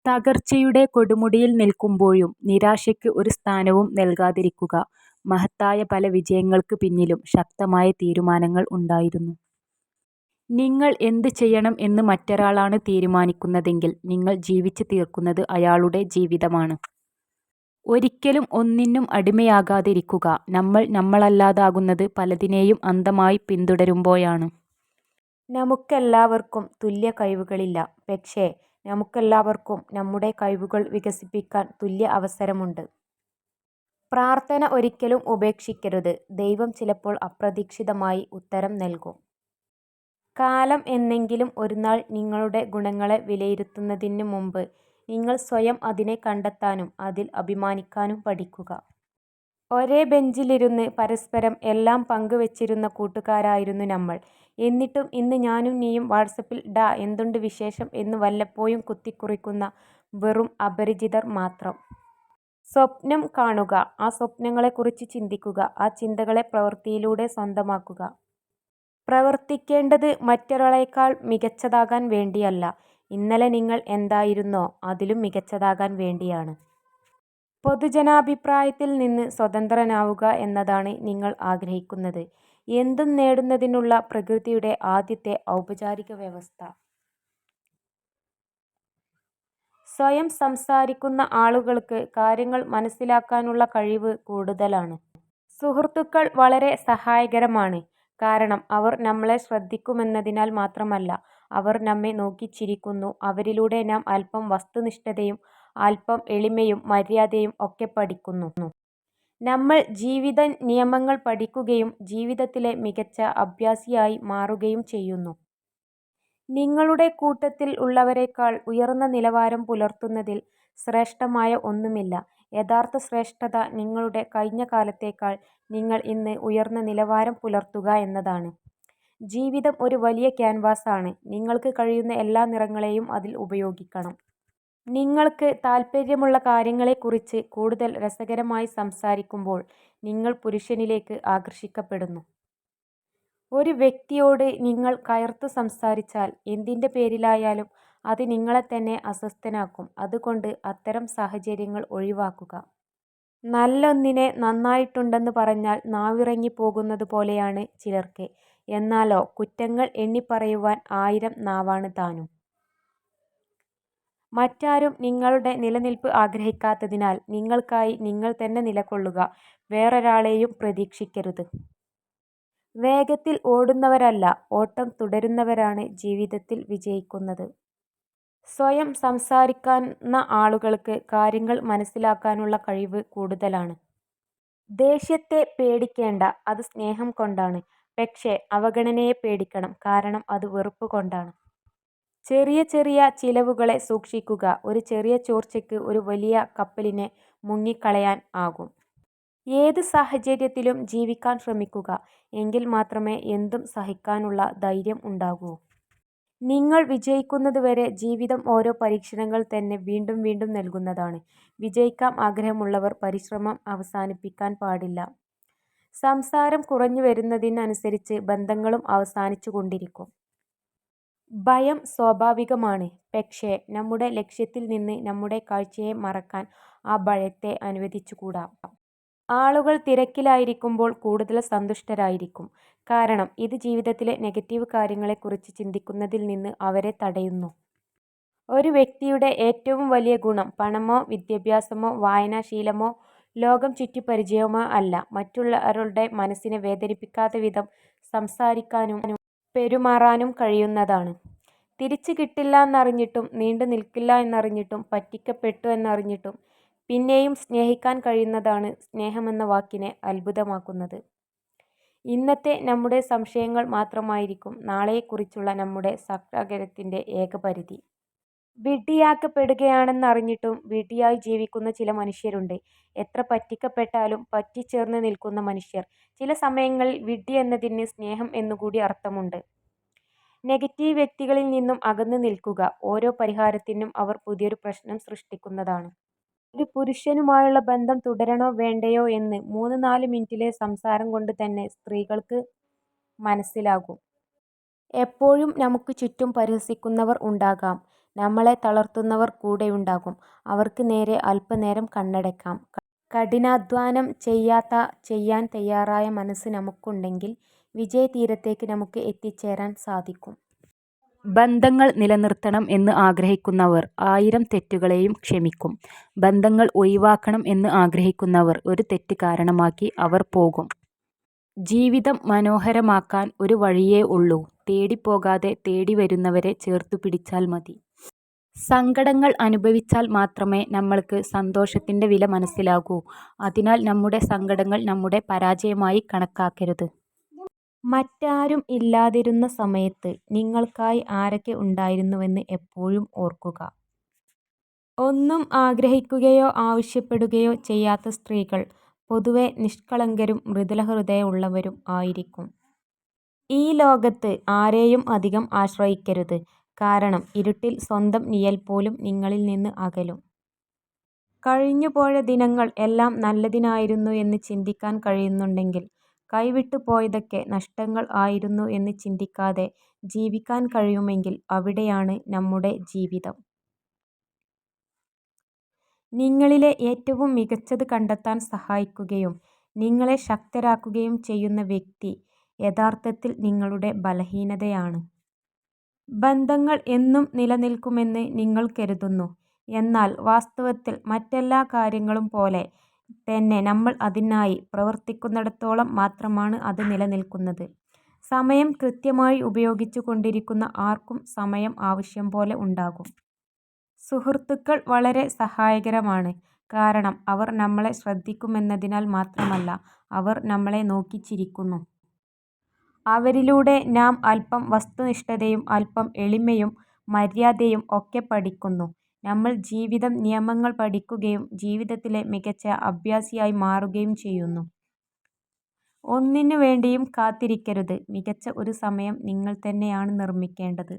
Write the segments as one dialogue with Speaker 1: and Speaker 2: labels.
Speaker 1: തകർച്ചയുടെ കൊടുമുടിയിൽ നിൽക്കുമ്പോഴും നിരാശയ്ക്ക് ഒരു സ്ഥാനവും നൽകാതിരിക്കുക. മഹത്തായ പല വിജയങ്ങൾക്ക് പിന്നിലും ശക്തമായ തീരുമാനങ്ങൾ ഉണ്ടായിരുന്നു. നിങ്ങൾ എന്ത് ചെയ്യണം എന്ന് മറ്റൊരാളാണ് തീരുമാനിക്കുന്നതെങ്കിൽ നിങ്ങൾ ജീവിച്ച് തീർക്കുന്നത് അയാളുടെ ജീവിതമാണ്. ഒരിക്കലും ഒന്നിനും അടിമയാകാതിരിക്കുക. നമ്മൾ നമ്മളല്ലാതാകുന്നത് പലതിനെയും അന്ധമായി പിന്തുടരുമ്പോഴാണ്. നമുക്കെല്ലാവർക്കും തുല്യ കഴിവുകളില്ല. പക്ഷേ നമുക്കെല്ലാവർക്കും നമ്മുടെ കഴിവുകൾ വികസിപ്പിക്കാൻ തുല്യ അവസരമുണ്ട്. പ്രാർത്ഥന ഒരിക്കലും ഉപേക്ഷിക്കരുത്. ദൈവം ചിലപ്പോൾ അപ്രതീക്ഷിതമായി ഉത്തരം നൽകും. കാലം എന്നെങ്കിലും ഒരുനാൾ നിങ്ങളുടെ ഗുണങ്ങളെ വിലയിരുത്തുന്നതിന് മുമ്പ് നിങ്ങൾ സ്വയം അതിനെ കണ്ടെത്താനും അതിൽ അഭിമാനിക്കാനും പഠിക്കുക. ഒരേ ബെഞ്ചിലിരുന്ന് പരസ്പരം എല്ലാം പങ്കുവച്ചിരുന്ന കൂട്ടുകാരായിരുന്നു നമ്മൾ. എന്നിട്ടും ഇന്ന് ഞാനും നീയും വാട്ട്സ്ആപ്പിൽ "ഡാ എന്തുണ്ട് വിശേഷം" എന്ന് വല്ലപ്പോഴും കുത്തിക്കുറിക്കുന്ന വെറും അപരിചിതർ മാത്രം. സ്വപ്നം കാണുക, ആ സ്വപ്നങ്ങളെക്കുറിച്ച് ചിന്തിക്കുക, ആ ചിന്തകളെ പ്രവൃത്തിയിലൂടെ സ്വന്തമാക്കുക. പ്രവർത്തിക്കേണ്ടത് മറ്റൊരാളേക്കാൾ മികച്ചതാകാൻ വേണ്ടിയല്ല, ഇന്നലെ നിങ്ങൾ എന്തായിരുന്നോ അതിലും മികച്ചതാകാൻ വേണ്ടിയാണ്. പൊതുജനാഭിപ്രായത്തിൽ നിന്ന് സ്വതന്ത്രനാവുക എന്നതാണ് നിങ്ങൾ ആഗ്രഹിക്കുന്നത്. എന്തും നേടുന്നതിനുള്ള പ്രകൃതിയുടെ ആദ്യത്തെ ഔപചാരിക വ്യവസ്ഥ. സ്വയം സംസാരിക്കുന്ന ആളുകൾക്ക് കാര്യങ്ങൾ മനസ്സിലാക്കാനുള്ള കഴിവ് കൂടുതലാണ്. സുഹൃത്തുക്കൾ വളരെ സഹായകരമാണ്. കാരണം അവർ നമ്മളെ ശ്രദ്ധിക്കുമെന്നതിനാൽ മാത്രമല്ല, അവർ നമ്മെ നോക്കി ചിരിക്കുന്നു. അവരിലൂടെ നാം അല്പം വസ്തുനിഷ്ഠതയും അല്പം എളിമയും മര്യാദയും ഒക്കെ പഠിക്കുന്നു. നമ്മൾ ജീവിത നിയമങ്ങൾ പഠിക്കുകയും ജീവിതത്തിലെ മികച്ച അഭ്യാസിയായി മാറുകയും ചെയ്യുന്നു. നിങ്ങളുടെ കൂട്ടത്തിൽ ഉള്ളവരെക്കാൾ ഉയർന്ന നിലവാരം പുലർത്തുന്നതിൽ ശ്രേഷ്ഠമായ ഒന്നുമില്ല. യഥാർത്ഥ ശ്രേഷ്ഠത നിങ്ങളുടെ കഴിഞ്ഞ കാലത്തേക്കാൾ നിങ്ങൾ ഇന്ന് ഉയർന്ന നിലവാരം പുലർത്തുക എന്നതാണ്. ജീവിതം ഒരു വലിയ ക്യാൻവാസാണ്. നിങ്ങൾക്ക് കഴിയുന്ന എല്ലാ നിറങ്ങളെയും അതിൽ ഉപയോഗിക്കണം. നിങ്ങൾക്ക് താൽപ്പര്യമുള്ള കാര്യങ്ങളെക്കുറിച്ച് കൂടുതൽ രസകരമായി സംസാരിക്കുമ്പോൾ നിങ്ങൾ പുരുഷനിലേക്ക് ആകർഷിക്കപ്പെടുന്നു. ഒരു വ്യക്തിയോട് നിങ്ങൾ കയർത്തു സംസാരിച്ചാൽ എന്തിൻ്റെ പേരിലായാലും അത് നിങ്ങളെ തന്നെ അസ്വസ്ഥനാക്കും. അതുകൊണ്ട് അത്തരം സാഹചര്യങ്ങൾ ഒഴിവാക്കുക. നല്ലൊന്നിനെ നന്നായിട്ടുണ്ടെന്ന് പറഞ്ഞാൽ നാവിറങ്ങിപ്പോകുന്നത് പോലെയാണ് ചിലർക്ക്. എന്നാലോ കുറ്റങ്ങൾ എണ്ണിപ്പറയുവാൻ 1000 നാവാണ് താനും. മറ്റാരും നിങ്ങളുടെ നിലനിൽപ്പ് ആഗ്രഹിക്കാത്തതിനാൽ നിങ്ങൾക്കായി നിങ്ങൾ തന്നെ നിലകൊള്ളുക. വേറൊരാളെയും പ്രതീക്ഷിക്കരുത്. വേഗത്തിൽ ഓടുന്നവരല്ല, ഓട്ടം തുടരുന്നവരാണ് ജീവിതത്തിൽ വിജയിക്കുന്നത്. സ്വയം സംസാരിക്കുന്ന ആളുകൾക്ക് കാര്യങ്ങൾ മനസ്സിലാക്കാനുള്ള കഴിവ് കൂടുതലാണ്. ദേഷ്യത്തെ പേടിക്കേണ്ട, അത് സ്നേഹം കൊണ്ടാണ്. പക്ഷേ അവഗണനയെ പേടിക്കണം, കാരണം അത് വെറുപ്പ് കൊണ്ടാണ്. ചെറിയ ചെറിയ ചിലവുകളെ സൂക്ഷിക്കുക. ഒരു ചെറിയ ചോർച്ചയ്ക്ക് ഒരു വലിയ കപ്പലിനെ മുങ്ങിക്കളയാൻ ആകും. ഏത് സാഹചര്യത്തിലും ജീവിക്കാൻ ശ്രമിക്കുക. എങ്കിൽ മാത്രമേ എന്തും സഹിക്കാനുള്ള ധൈര്യം ഉണ്ടാകൂ. നിങ്ങൾ വിജയിക്കുന്നതുവരെ ജീവിതം ഓരോ പരീക്ഷണങ്ങൾ തന്നെ വീണ്ടും വീണ്ടും നൽകുന്നതാണ്. വിജയിക്കാൻ ആഗ്രഹമുള്ളവർ പരിശ്രമം അവസാനിപ്പിക്കാൻ പാടില്ല. സംസാരം കുറഞ്ഞു വരുന്നതിനനുസരിച്ച് ബന്ധങ്ങളും അവസാനിച്ചുകൊണ്ടിരിക്കും. ഭയം സ്വാഭാവികമാണ്. പക്ഷേ നമ്മുടെ ലക്ഷ്യത്തിൽ നിന്ന് നമ്മുടെ കാഴ്ചയെ മറക്കാൻ ആ ഭയത്തെ അനുവദിച്ചുകൂടാ. ആളുകൾ തിരക്കിലായിരിക്കുമ്പോൾ കൂടുതൽ സന്തുഷ്ടരായിരിക്കും. കാരണം ഇത് ജീവിതത്തിലെ നെഗറ്റീവ് കാര്യങ്ങളെക്കുറിച്ച് ചിന്തിക്കുന്നതിൽ നിന്ന് അവരെ തടയുന്നു. ഒരു വ്യക്തിയുടെ ഏറ്റവും വലിയ ഗുണം പണമോ വിദ്യാഭ്യാസമോ വായനാശീലമോ ലോകം ചുറ്റിപ്പരിചയമോ അല്ല, മറ്റുള്ളവരുടെ മനസ്സിനെ വേദനിപ്പിക്കാത്ത വിധം സംസാരിക്കാനും പെരുമാറാനും കഴിയുന്നതാണ്. തിരിച്ചു കിട്ടില്ല എന്നറിഞ്ഞിട്ടും നീണ്ടു നിൽക്കില്ല എന്നറിഞ്ഞിട്ടും പറ്റിക്കപ്പെട്ടു എന്നറിഞ്ഞിട്ടും പിന്നെയും സ്നേഹിക്കാൻ കഴിയുന്നതാണ് സ്നേഹമെന്ന വാക്കിനെ അത്ഭുതമാക്കുന്നത്. ഇന്നത്തെ നമ്മുടെ സംശയങ്ങൾ മാത്രമായിരിക്കും നാളെയെക്കുറിച്ചുള്ള നമ്മുടെ സാക്ഷാത്കാരത്തിൻ്റെ ഏക പരിധി. വിഡ്ഢിയാക്കപ്പെടുകയാണെന്നറിഞ്ഞിട്ടും വിഡ്ഢിയായി ജീവിക്കുന്ന ചില മനുഷ്യരുണ്ട്. എത്ര പറ്റിക്കപ്പെട്ടാലും പറ്റിച്ചേർന്ന് നിൽക്കുന്ന മനുഷ്യർ. ചില സമയങ്ങളിൽ വിഡ്ഢി എന്നതിന് സ്നേഹം എന്നുകൂടി അർത്ഥമുണ്ട്. നെഗറ്റീവ് വ്യക്തികളിൽ നിന്നും അകന്നു നിൽക്കുക. ഓരോ പരിഹാരത്തിനും അവർ പുതിയൊരു പ്രശ്നം സൃഷ്ടിക്കുന്നതാണ്. ഒരു പുരുഷനുമായുള്ള ബന്ധം തുടരണോ വേണ്ടയോ എന്ന് 3-4 മിനിറ്റിലെ സംസാരം കൊണ്ട് തന്നെ സ്ത്രീകൾക്ക് മനസ്സിലാകും. എപ്പോഴും നമുക്ക് ചുറ്റും പരിഹസിക്കുന്നവർ ഉണ്ടാകാം. നമ്മളെ തളർത്തുന്നവർ കൂടെയുണ്ടാകും. അവർക്ക് നേരെ അല്പനേരം കണ്ണടയ്ക്കാം. കഠിനാധ്വാനം ചെയ്യാൻ തയ്യാറായ മനസ്സ് നമുക്കുണ്ടെങ്കിൽ വിജയതീരത്തേക്ക് നമുക്ക് എത്തിച്ചേരാൻ സാധിക്കും. ബന്ധങ്ങൾ നിലനിർത്തണം എന്ന് ആഗ്രഹിക്കുന്നവർ 1000 തെറ്റുകളെയും ക്ഷമിക്കും. ബന്ധങ്ങൾ ഒഴിവാക്കണം എന്ന് ആഗ്രഹിക്കുന്നവർ ഒരു തെറ്റ് കാരണമാക്കി അവർ പോകും. ജീവിതം മനോഹരമാക്കാൻ ഒരു വഴിയേ ഉള്ളൂ. തേടിപ്പോകാതെ തേടിവരുന്നവരെ ചേർത്തുപിടിച്ചാൽ മതി. സങ്കടങ്ങൾ അനുഭവിച്ചാൽ മാത്രമേ നമ്മൾക്ക് സന്തോഷത്തിൻ്റെ വില മനസ്സിലാകൂ. അതിനാൽ നമ്മുടെ സങ്കടങ്ങൾ നമ്മുടെ പരാജയമായി കണക്കാക്കരുത്. മറ്റാരും ഇല്ലാതിരുന്ന സമയത്ത് നിങ്ങൾക്കായി ആരൊക്കെ ഉണ്ടായിരുന്നുവെന്ന് എപ്പോഴും ഓർക്കുക. ഒന്നും ആഗ്രഹിക്കുകയോ ആവശ്യപ്പെടുകയോ ചെയ്യാത്ത സ്ത്രീകൾ പൊതുവെ നിഷ്കളങ്കരും മൃദുലഹൃദയമുള്ളവരും ആയിരിക്കും. ഈ ലോകത്ത് ആരെയും അധികം ആശ്രയിക്കരുത്. കാരണം ഇരുട്ടിൽ സ്വന്തം നിഴൽ പോലും നിങ്ങളിൽ നിന്ന് അകലും. കഴിഞ്ഞുപോയ ദിനങ്ങൾ എല്ലാം നല്ലതിനായിരുന്നു എന്ന് ചിന്തിക്കാൻ കഴിയുന്നുണ്ടെങ്കിൽ കൈവിട്ടു പോയതൊക്കെ നഷ്ടങ്ങൾ ആയിരുന്നു എന്ന് ചിന്തിക്കാതെ ജീവിക്കാൻ കഴിയുമെങ്കിൽ അവിടെയാണ് നമ്മുടെ ജീവിതം. നിങ്ങളിലെ ഏറ്റവും മികച്ചത് കണ്ടെത്താൻ സഹായിക്കുകയും നിങ്ങളെ ശക്തരാക്കുകയും ചെയ്യുന്ന വ്യക്തി യഥാർത്ഥത്തിൽ നിങ്ങളുടെ ബലഹീനതയാണ്. ബന്ധങ്ങൾ എന്നും നിലനിൽക്കുമെന്ന് നിങ്ങൾ കരുതുന്നു. എന്നാൽ വാസ്തവത്തിൽ മറ്റെല്ലാ കാര്യങ്ങളും പോലെ തന്നെ നമ്മൾ അതിനായി പ്രവർത്തിക്കുന്നിടത്തോളം മാത്രമാണ് അത് നിലനിൽക്കുന്നത്. സമയം കൃത്യമായി ഉപയോഗിച്ചു കൊണ്ടിരിക്കുന്ന ആർക്കും സമയം ആവശ്യം പോലെ ഉണ്ടാകും. സുഹൃത്തുക്കൾ വളരെ സഹായകരമാണ്. കാരണം അവർ നമ്മളെ ശ്രദ്ധിക്കുമെന്നതിനാൽ മാത്രമല്ല, അവർ നമ്മളെ നോക്കി ചിരിക്കുന്നു. അവരിലൂടെ നാം അല്പം വസ്തുനിഷ്ഠതയും അല്പം എളിമയും മര്യാദയും ഒക്കെ പഠിക്കുന്നു. നമ്മൾ ജീവിത നിയമങ്ങൾ പഠിക്കുകയും ജീവിതത്തിലെ മികച്ച അഭ്യാസിയായി മാറുകയും ചെയ്യുന്നു. ഒന്നിനു വേണ്ടിയും കാത്തിരിക്കരുത്. മികച്ച ഒരു സമയം നിങ്ങൾ തന്നെയാണ് നിർമ്മിക്കേണ്ടത്.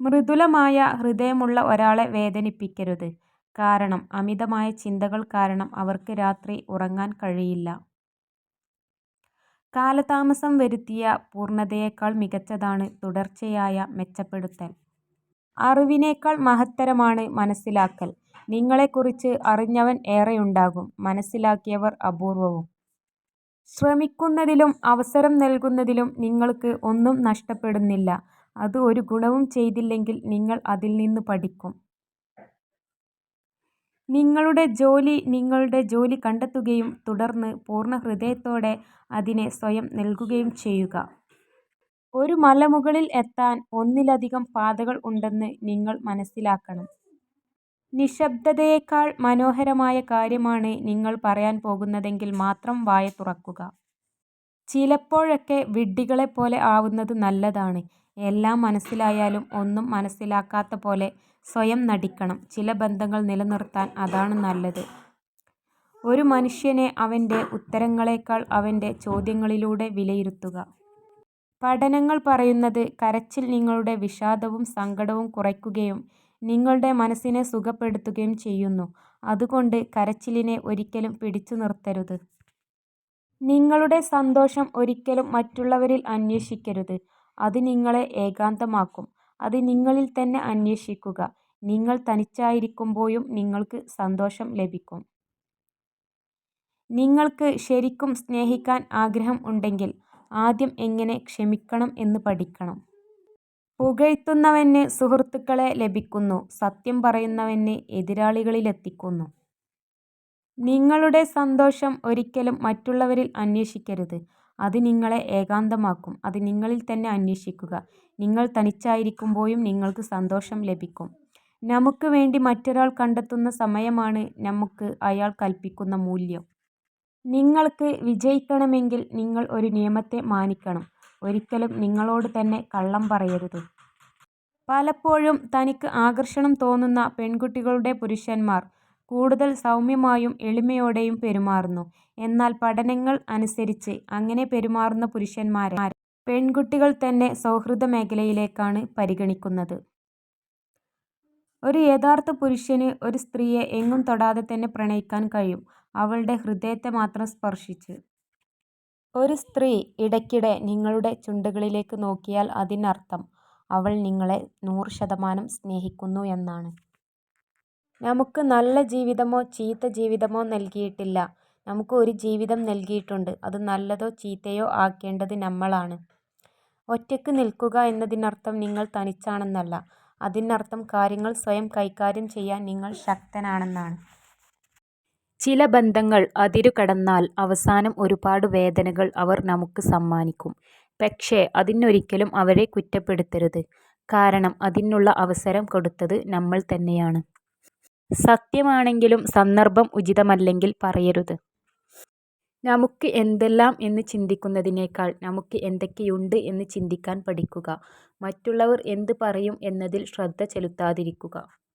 Speaker 1: മൃദുലമായ ഹൃദയമുള്ള ഒരാളെ വേദനിപ്പിക്കരുത്. കാരണം അമിതമായ ചിന്തകൾ കാരണം അവർക്ക് രാത്രി ഉറങ്ങാൻ കഴിയില്ല. കാലതാമസം വരുത്തിയ പൂർണ്ണതയേക്കാൾ മികച്ചതാണ് തുടർച്ചയായ മെച്ചപ്പെടുത്തൽ. അറിവിനേക്കാൾ മഹത്തരമാണ് മനസ്സിലാക്കൽ. നിങ്ങളെക്കുറിച്ച് അറിഞ്ഞവൻ ഏറെയുണ്ടാകും, മനസ്സിലാക്കിയവർ അപൂർവവും. ശ്രമിക്കുന്നതിലും അവസരം നൽകുന്നതിലും നിങ്ങൾക്ക് ഒന്നും നഷ്ടപ്പെടുന്നില്ല. അത് ഒരു ഗുണവും ചെയ്തില്ലെങ്കിൽ നിങ്ങൾ അതിൽ നിന്ന് പഠിക്കും. നിങ്ങളുടെ ജോലി കണ്ടെത്തുകയും തുടർന്ന് പൂർണ്ണ ഹൃദയത്തോടെ അതിനെ സ്വയം നൽകുകയും ചെയ്യുക. ഒരു മലമുകളിൽ എത്താൻ ഒന്നിലധികം പാതകൾ ഉണ്ടെന്ന് നിങ്ങൾ മനസ്സിലാക്കണം. നിശബ്ദതയേക്കാൾ മനോഹരമായ കാര്യമാണ് നിങ്ങൾ പറയാൻ പോകുന്നതെങ്കിൽ മാത്രം വായ തുറക്കുക. ചിലപ്പോഴൊക്കെ വിഡ്ഢികളെപ്പോലെ ആവുന്നത് നല്ലതാണ്. എല്ലാം മനസ്സിലായാലും ഒന്നും മനസ്സിലാക്കാത്ത പോലെ സ്വയം നടിക്കണം. ചില ബന്ധങ്ങൾ നിലനിർത്താൻ അതാണ് നല്ലത്. ഒരു മനുഷ്യനെ അവൻ്റെ ഉത്തരങ്ങളേക്കാൾ അവൻ്റെ ചോദ്യങ്ങളിലൂടെ വിലയിരുത്തുക. പഠനങ്ങൾ പറയുന്നത് കരച്ചിൽ നിങ്ങളുടെ വിഷാദവും സങ്കടവും കുറയ്ക്കുകയും നിങ്ങളുടെ മനസ്സിനെ സുഖപ്പെടുത്തുകയും ചെയ്യുന്നു. അതുകൊണ്ട് കരച്ചിലിനെ ഒരിക്കലും പിടിച്ചു നിർത്തരുത്. നിങ്ങളുടെ സന്തോഷം ഒരിക്കലും മറ്റുള്ളവരിൽ അന്വേഷിക്കരുത്. അത് നിങ്ങളെ ഏകാന്തമാക്കും. അത് നിങ്ങളിൽ തന്നെ അന്വേഷിക്കുക. നിങ്ങൾ തനിച്ചായിരിക്കുമ്പോഴും നിങ്ങൾക്ക് സന്തോഷം ലഭിക്കും. നിങ്ങൾക്ക് ശരിക്കും സ്നേഹിക്കാൻ ആഗ്രഹം ഉണ്ടെങ്കിൽ ആദ്യം എങ്ങനെ ക്ഷമിക്കണം എന്ന് പഠിക്കണം. പുകഴ്ത്തുന്നവന് സുഹൃത്തുക്കളെ ലഭിക്കുന്നു, സത്യം പറയുന്നവന് എതിരാളികളിലെത്തിക്കുന്നു. നിങ്ങളുടെ സന്തോഷം ഒരിക്കലും മറ്റുള്ളവരിൽ അന്വേഷിക്കരുത്. അത് നിങ്ങളെ ഏകാന്തമാക്കും. അത് നിങ്ങളിൽ തന്നെ അന്വേഷിക്കുക. നിങ്ങൾ തനിച്ചായിരിക്കുമ്പോഴും നിങ്ങൾക്ക് സന്തോഷം ലഭിക്കും. നമുക്ക് വേണ്ടി മറ്റൊരാൾ കണ്ടെത്തുന്ന സമയമാണ് നമുക്ക് അയാൾ കൽപ്പിക്കുന്ന മൂല്യം. നിങ്ങൾക്ക് വിജയിക്കണമെങ്കിൽ നിങ്ങൾ ഒരു നിയമത്തെ മാനിക്കണം. ഒരിക്കലും നിങ്ങളോട് തന്നെ കള്ളം പറയരുത്. പലപ്പോഴും തനിക്ക് ആകർഷണം തോന്നുന്ന പെൺകുട്ടികളുടെ പുരുഷന്മാർ കൂടുതൽ സൗമ്യമായും എളിമയോടെയും പെരുമാറുന്നു. എന്നാൽ പഠനങ്ങൾ അനുസരിച്ച് അങ്ങനെ പെരുമാറുന്ന പുരുഷന്മാരെ പെൺകുട്ടികൾ തന്നെ സൗഹൃദ മേഖലയിലേക്കാണ് പരിഗണിക്കുന്നത്. ഒരു യഥാർത്ഥ പുരുഷന് ഒരു സ്ത്രീയെ എങ്ങും തൊടാതെ തന്നെ പ്രണയിക്കാൻ കഴിയും, അവളുടെ ഹൃദയത്തെ മാത്രം സ്പർശിച്ച്. ഒരു സ്ത്രീ ഇടയ്ക്കിടെ നിങ്ങളുടെ ചുണ്ടുകളിലേക്ക് നോക്കിയാൽ അതിനർത്ഥം അവൾ നിങ്ങളെ 100% സ്നേഹിക്കുന്നു എന്നാണ്. നമുക്ക് നല്ല ജീവിതമോ ചീത്ത ജീവിതമോ നൽകിയിട്ടില്ല. നമുക്ക് ഒരു ജീവിതം നൽകിയിട്ടുണ്ട്. അത് നല്ലതോ ചീത്തയോ ആക്കേണ്ടത് നമ്മളാണ്. ഒറ്റയ്ക്ക് നിൽക്കുക എന്നതിനർത്ഥം നിങ്ങൾ തനിച്ചാണെന്നല്ല. അതിനർത്ഥം കാര്യങ്ങൾ സ്വയം കൈകാര്യം ചെയ്യാൻ നിങ്ങൾ ശക്തനാണെന്നാണ്. ചില ബന്ധങ്ങൾ അതിരുകടന്നാൽ അവസാനം ഒരുപാട് വേദനകൾ അവർ നമുക്ക് സമ്മാനിക്കും. പക്ഷേ അതിനൊരിക്കലും അവരെ കുറ്റപ്പെടുത്തരുത്. കാരണം അതിനുള്ള അവസരം കൊടുത്തത് നമ്മൾ തന്നെയാണ്. സത്യമാണെങ്കിലും സന്ദർഭം ഉചിതമല്ലെങ്കിൽ പറയരുത്. നമുക്ക് എന്തെല്ലാം എന്ന് ചിന്തിക്കുന്നതിനേക്കാൾ നമുക്ക് എന്തൊക്കെയുണ്ട് എന്ന് ചിന്തിക്കാൻ പഠിക്കുക. മറ്റുള്ളവർ എന്ത് പറയും എന്നതിൽ ശ്രദ്ധ ചെലുത്താതിരിക്കുക.